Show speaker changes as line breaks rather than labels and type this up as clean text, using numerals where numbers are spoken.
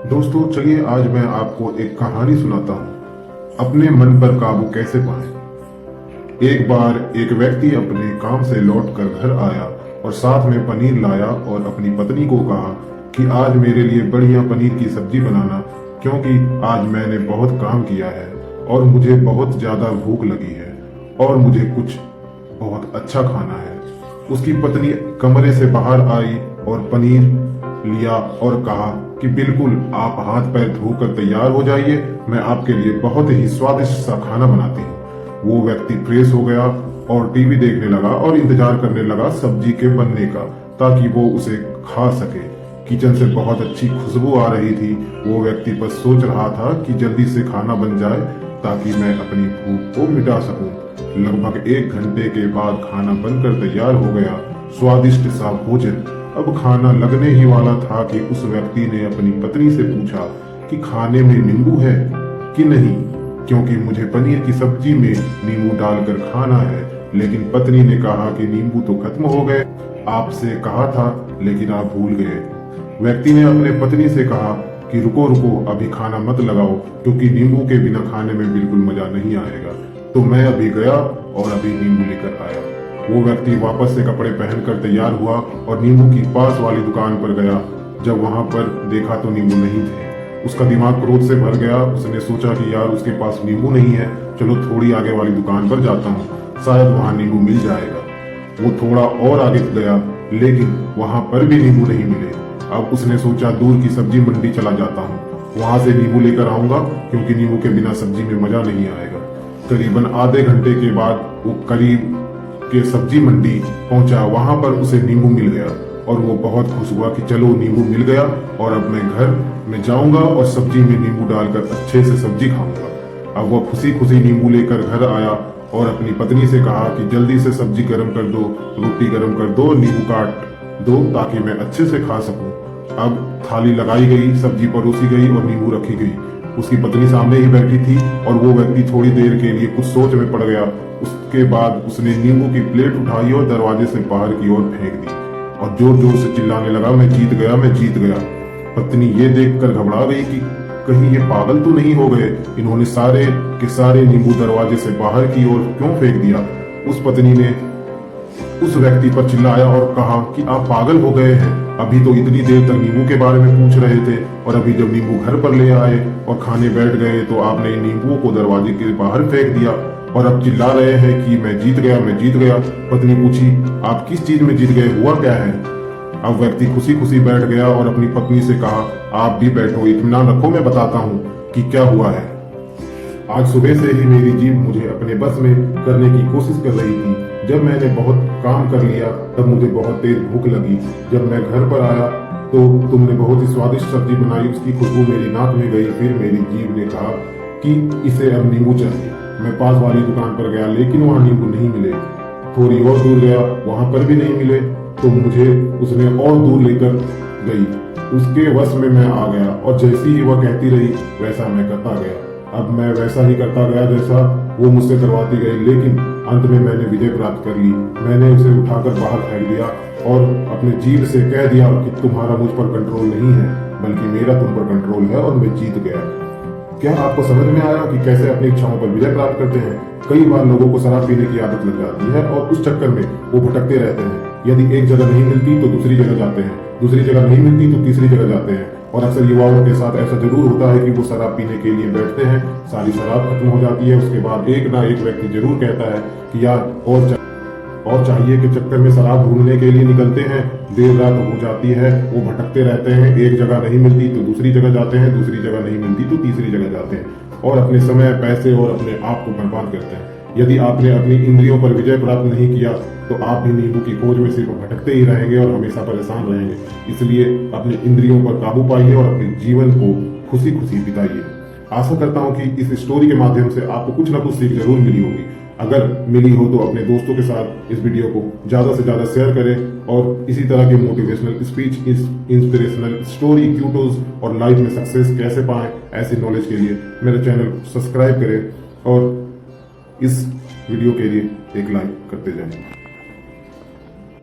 दोस्तों चलिए आज मैं आपको एक कहानी सुनाता हूँ, अपने मन पर काबू कैसे पाएं। एक बार एक व्यक्ति अपने काम से लौटकर घर आया और साथ में पनीर लाया और अपनी पत्नी को कहा कि आज मेरे लिए बढ़िया पनीर की सब्जी बनाना, क्योंकि आज मैंने बहुत काम किया है और मुझे बहुत ज्यादा भूख लगी है और मुझे कुछ बहुत अच्छा खाना है। उसकी पत्नी कमरे से बाहर आई और पनीर लिया और कहा कि बिल्कुल आप हाथ पैर धोकर तैयार हो जाइए, मैं आपके लिए बहुत ही स्वादिष्ट सा खाना बनाती हूँ। वो व्यक्ति फ्रेश हो गया और टीवी देखने लगा और इंतजार करने लगा सब्जी के बनने का, ताकि वो उसे खा सके। किचन से बहुत अच्छी खुशबू आ रही थी। वो व्यक्ति बस सोच रहा था कि जल्दी से खाना बन जाए ताकि मैं अपनी भूख को मिटा सकूं। लगभग 1 घंटे के बाद खाना बनकर तैयार हो गया, स्वादिष्ट सा भोजन। अब खाना लगने ही वाला था कि उस व्यक्ति ने अपनी पत्नी से पूछा कि खाने में नींबू है कि नहीं, क्योंकि मुझे पनीर की सब्जी में नींबू डालकर खाना है। लेकिन पत्नी ने कहा कि नींबू तो खत्म हो गए, आपसे कहा था लेकिन आप भूल गए। व्यक्ति ने अपने पत्नी से कहा कि रुको रुको, अभी खाना मत लगाओ, क्योंकि नींबू के बिना खाने में बिल्कुल मजा नहीं आएगा। तो मैं अभी गया और अभी नींबू लेकर आया। वो व्यक्ति वापस से कपड़े पहनकर तैयार हुआ और नींबू की पास वाली दुकान पर गया। जब वहां पर देखा तो नींबू नहीं थे। उसका दिमाग क्रोध से भर गया। उसने सोचा कि यार उसके पास नींबू नहीं है, चलो थोड़ी आगे वाली दुकान पर जाता हूँ, शायद वहां नींबू मिल जाएगा। वो थोड़ा और आगे गया, लेकिन वहां पर भी नींबू नहीं मिले। अब उसने सोचा दूर की सब्जी मंडी चला जाता हूँ, वहां से नींबू लेकर आऊंगा, क्योंकि नींबू के बिना सब्जी में मजा नहीं आएगा। करीबन आधे घंटे के बाद वो करीब के सब्जी मंडी पहुंचा। वहां पर उसे नींबू मिल गया और वो बहुत खुश हुआ कि चलो नींबू मिल गया और अब मैं घर में जाऊंगा और सब्जी में नींबू डालकर अच्छे से सब्जी खाऊंगा। अब वो खुशी खुशी नींबू लेकर घर आया और अपनी पत्नी से कहा कि जल्दी से सब्जी गर्म कर दो, रोटी गर्म कर दो, नींबू काट दो ताकि मैं अच्छे से खा सकूं। अब थाली लगाई गई, सब्जी परोसी गई और नींबू रखी गई। उसकी पत्नी सामने ही बैठी थी और वो व्यक्ति थोड़ी देर के लिए कुछ सोच में पड़ गया। उसके बाद उसने नींबू की प्लेट उठाई और दरवाजे से बाहर की ओर फेंक दी और जोर जोर से चिल्लाने लगा, मैं जीत गया, मैं जीत गया। पत्नी ये देखकर घबरा गई कि कहीं ये पागल तो नहीं हो गए, इन्होंने सारे के सारे नींबू दरवाजे से बाहर की ओर क्यों फेंक दिया। उस पत्नी ने उस व्यक्ति पर चिल्लाया और कहा कि आप पागल हो गए हैं, अभी तो इतनी देर तक नींबू के बारे में पूछ रहे थे और अभी जब नींबू घर पर ले आए और खाने बैठ गए तो आपने इन नींबुओं को दरवाजे के बाहर फेंक दिया और अब चिल्ला रहे हैं कि मैं जीत गया, मैं जीत गया। पत्नी पूछी, आप किस चीज में जीत गए, हुआ क्या है। अब व्यक्ति खुशी खुशी बैठ गया और अपनी पत्नी से कहा, आप भी बैठो, इत्मीनान रखो, मैं बताता हूँ कि क्या हुआ है। आज सुबह से ही मेरी जीभ मुझे अपने बस में करने की कोशिश कर रही थी। जब मैंने बहुत काम कर लिया तब मुझे बहुत तेज भूख लगी। जब मैं घर पर आया तो तुमने बहुत ही स्वादिष्ट सब्जी बनाई, उसकी खुशबू मेरी नाक में गई। फिर मेरी जीभ ने कहा कि इसे अब नींबू चाहिए। मैं पास वाली दुकान पर गया, लेकिन वहाँ नींबू नहीं मिले। थोड़ी और दूर गया, वहां पर भी नहीं मिले, तो मुझे उसने और दूर लेकर गई। उसके वश में मैं आ गया और जैसी ही वह कहती रही वैसा मैं करता गया। अब मैं वैसा ही करता गया जैसा वो मुझसे करवाती गई, लेकिन अंत में मैंने विजय प्राप्त कर ली। मैंने उसे उठाकर बाहर फेंक दिया और अपने जीभ से कह दिया कि तुम्हारा मुझ पर कंट्रोल नहीं है, बल्कि मेरा तुम पर कंट्रोल है और मैं जीत गया। क्या आपको समझ में आया कि कैसे अपनी इच्छाओं पर विजय प्राप्त करते हैं। कई बार लोगों को शराब पीने की आदत लग जाती है और उस चक्कर में वो भटकते रहते हैं। यदि एक जगह नहीं मिलती तो दूसरी जगह जाते हैं, दूसरी जगह नहीं मिलती तो तीसरी जगह जाते हैं। और अक्सर युवाओं के साथ ऐसा जरूर होता है कि वो शराब पीने के लिए बैठते हैं, सारी शराब खत्म हो जाती है, उसके बाद एक ना एक व्यक्ति जरूर कहता है कि यार और चाहिए के चक्कर में शराब ढूंढने के लिए निकलते हैं। देर रात हो जाती है, वो भटकते रहते हैं, एक जगह नहीं मिलती तो दूसरी जगह जाते हैं, दूसरी जगह नहीं मिलती तो तीसरी जगह जाते हैं और अपने समय, पैसे और अपने आप को बर्बाद करते हैं। यदि आपने अपनी इंद्रियों पर विजय प्राप्त नहीं किया तो आप भी नींबू की खोज में सिर्फ भटकते ही रहेंगे और हमेशा परेशान रहेंगे। इसलिए अपनी इंद्रियों पर काबू पाइए और अपने जीवन को खुशी खुशी बिताइए। आशा करता हूँ कि इस स्टोरी के माध्यम से आपको कुछ ना कुछ सीख जरूर मिली होगी। अगर मिली हो तो अपने दोस्तों के साथ इस वीडियो को ज्यादा से ज्यादा शेयर करें और इसी तरह के मोटिवेशनल स्पीच, इंस्पिरेशनल स्टोरी, क्यूटोज और लाइफ में सक्सेस कैसे पाएं, ऐसी नॉलेज के लिए मेरे चैनल को सब्सक्राइब करें और इस वीडियो के लिए एक लाइक करते जाएं।